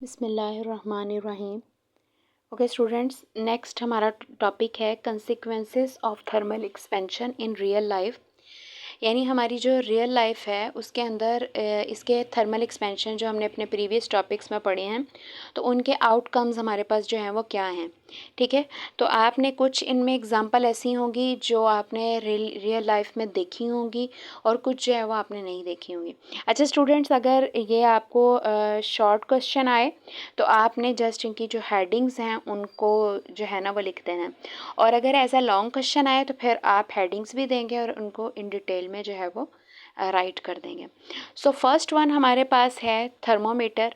बिस्मिल्लाहिर्रहमानिर्रहीम। Okay students, next हमारा topic है consequences of thermal expansion in real life. यानी हमारी जो रियल लाइफ है उसके अंदर इसके थर्मल एक्सपेंशन जो हमने अपने प्रीवियस टॉपिक्स में पढ़े हैं तो उनके आउटकम्स हमारे पास जो हैं वो क्या हैं। ठीक है, तो आपने कुछ इनमें एग्जांपल ऐसी होंगी जो आपने रियल लाइफ में देखी होंगी और कुछ जो है वो आपने नहीं देखी होंगी। अच्छा स्टूडेंट्स, अगर ये आपको शॉर्ट क्वेश्चन आए तो आपने जस्ट इनकी जो हेडिंग्स हैं उनको जो है ना वो लिख देना है, और अगर ऐसा लॉन्ग क्वेश्चन आए तो फिर आप हेडिंग्स भी देंगे और उनको इन डिटेल में जो है वो राइट कर देंगे। सो फर्स्ट वन हमारे पास है थर्मोमीटर।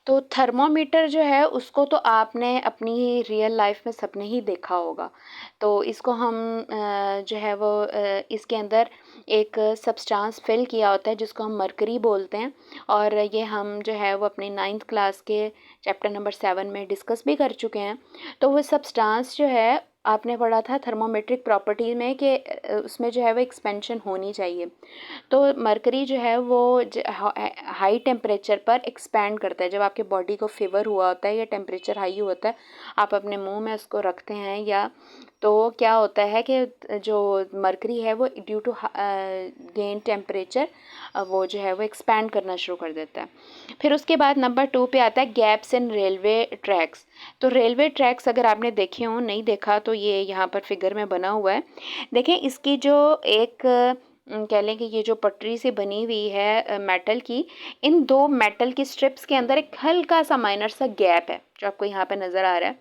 तो थर्मोमीटर जो है उसको तो आपने अपनी रियल लाइफ में सबने ही देखा होगा। तो इसको हम जो है वो इसके अंदर एक सब्सटेंस फिल किया होता है जिसको हम मरकरी बोलते हैं, और ये हम जो है वो अपनी 9th क्लास के चैप्टर नंबर 7 में डिस्कस भी कर चुके हैं। तो वो सब्सटेंस जो है आपने पढ़ा था थर्मोमेट्रिक प्रॉपर्टी में कि उसमें जो है वो एक्सपेंशन होनी चाहिए। तो मरकरी जो है वो हाई टेम्परेचर पर एक्सपैंड करता है। जब आपके बॉडी को फीवर हुआ होता है या टेम्परेचर हाई होता है, आप अपने मुंह में उसको रखते हैं या तो क्या होता है कि जो मरकरी है वो ड्यू टू गेन टेम्परेचर वो जो है वो एक्सपैंड करना शुरू कर देता है। फिर उसके बाद नंबर 2 पे आता है गैप्स इन रेलवे ट्रैक्स। तो रेलवे ट्रैक्स अगर आपने देखे हों, नहीं देखा तो ये यहाँ पर फिगर में बना हुआ है। देखें इसकी जो एक कह लें कि ये जो पटरी से बनी हुई है मेटल की, इन दो मेटल की स्ट्रिप्स के अंदर एक हल्का सा माइनर सा गैप है जो आपको यहाँ पे नज़र आ रहा है।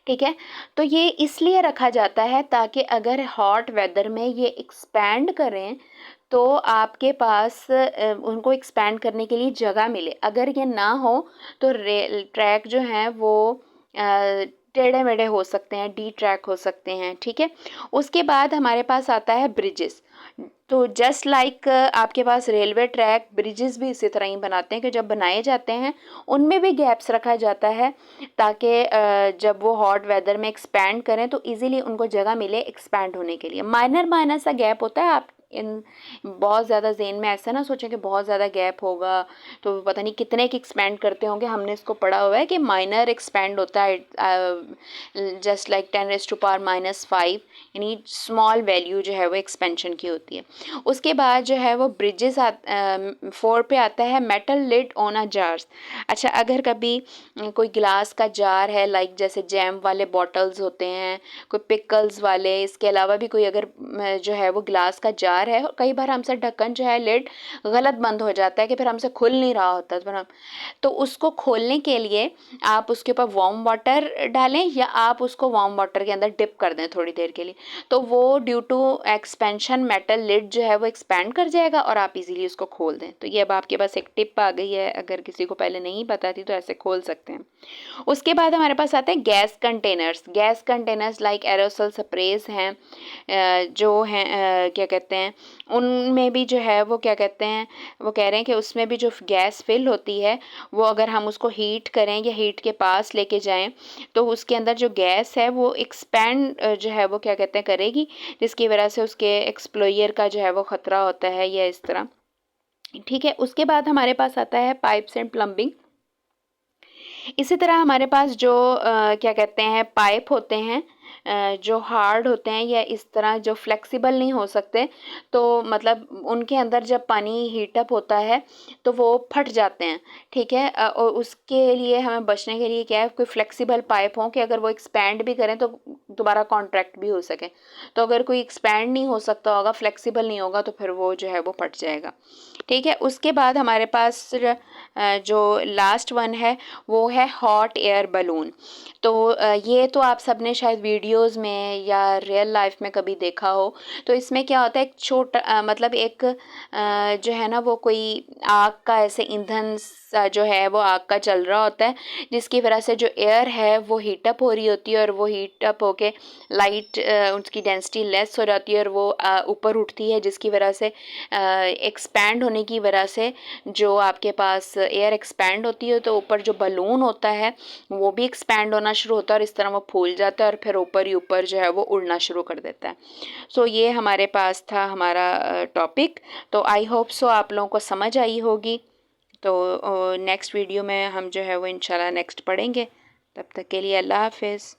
ठीक है, तो ये इसलिए रखा जाता है ताकि अगर हॉट वेदर में ये एक्सपैंड करें तो आपके पास उनको एक्सपैंड करने के लिए जगह मिले। अगर ये ना हो तो रेल ट्रैक जो हैं वो टेढ़े मेढ़े हो सकते हैं, डी ट्रैक हो सकते हैं। ठीक है, उसके बाद हमारे पास आता है ब्रिजेस। तो जस्ट लाइक आपके पास रेलवे ट्रैक, ब्रिजेस भी इसी तरह ही बनाते हैं कि जब बनाए जाते हैं उनमें भी गैप्स रखा जाता है ताकि जब वो हॉट वेदर में एक्सपैंड करें तो इजीली उनको जगह मिले एक्सपैंड होने के लिए। माइनर माइनर सा गैप होता है। आप इन बहुत ज़्यादा जेन में ऐसा ना सोचें कि बहुत ज़्यादा गैप होगा तो पता नहीं कितने की एक्सपैंड करते होंगे। हमने इसको पढ़ा हुआ है कि माइनर एक्सपैंड होता है जस्ट लाइक 10⁻⁻5, यानी स्मॉल वैल्यू जो है वो एक्सपेंशन की होती है। उसके बाद जो है वो ब्रिजेस 4 पे आता है metal lid on a jars. अच्छा, अगर कभी कोई ग्लास का जार है, लाइक जैसे जैम वाले बॉटल्स होते हैं, कोई पिकल्स वाले, इसके अलावा भी कोई अगर जो है वो ग्लास का जार है, कई बार हमसे ढक्कन जो है लिड गलत बंद हो जाता है कि फिर हमसे खुल नहीं रहा होता, तो उसको खोलने के लिए आप उसके ऊपर वार्म वाटर डालें या आप उसको वार्म वाटर के अंदर डिप कर दें थोड़ी देर के लिए, तो वो due to expansion metal lid जो है वो एक्सपैंड कर जाएगा और आप इजीली उसको खोल दें। तो ये अब आपके पास एक टिप आ गई है, अगर किसी को पहले नहीं पता थी तो ऐसे खोल सकते हैं। उसके बाद हमारे पास आते हैं gas containers. Gas containers like एरोसल sprays हैं जो हैं क्या कहते हैं, उनमें भी जो है वो क्या कहते हैं, वो कह रहे हैं कि उसमें भी जो गैस फिल होती है वो अगर हम उसको हीट करें या हीट के पास लेके जाएं तो उसके अंदर जो गैस है वो एक्सपैंड जो है वो क्या कहते हैं करेगी, जिसकी वजह से उसके एक्सप्लोयर का जो है वो ख़तरा होता है या इस तरह। ठीक है, उसके बाद हमारे पास आता है पाइप्स एंड प्लम्बिंग। इसी तरह हमारे पास जो क्या कहते हैं पाइप होते हैं जो हार्ड होते हैं या इस तरह जो फ्लेक्सिबल नहीं हो सकते, तो मतलब उनके अंदर जब पानी हीटअप होता है तो वो फट जाते हैं। ठीक है, और उसके लिए हमें बचने के लिए क्या है, कोई फ्लेक्सिबल पाइप हो कि अगर वो एक्सपैंड भी करें तो दोबारा कॉन्ट्रैक्ट भी हो सके। तो अगर कोई एक्सपैंड नहीं हो सकता होगा, फ्लेक्सिबल नहीं होगा, तो फिर वो जो है वो फट जाएगा। ठीक है, उसके बाद हमारे पास जो लास्ट वन है वो है हॉट एयर बलून। तो ये तो आप सबने शायद वीडियोस में या रियल लाइफ में कभी देखा हो। तो इसमें क्या होता है, एक छोटा मतलब एक जो है ना वो कोई आग का ऐसे ईंधन सा जो है वो आग का चल रहा होता है, जिसकी वजह से जो एयर है वो हीटअप हो रही होती है और वो हीटअप होके लाइट उसकी डेंसिटी लेस हो जाती है और वो ऊपर उठती है, जिसकी वजह से एक्सपैंड होने की वजह से जो आपके पास एयर एक्सपैंड होती है तो ऊपर जो बलून होता है वो भी एक्सपैंड होना शुरू होता है और इस तरह वो फूल जाता है और फिर ऊपर ही ऊपर जो है वो उड़ना शुरू कर देता है। सो ये हमारे पास था हमारा टॉपिक। तो आई होप सो आप लोगों को समझ आई होगी। तो नेक्स्ट वीडियो में हम जो है वो इंशाल्लाह नेक्स्ट पढ़ेंगे। तब तक के लिए अल्लाह हाफ़िज़।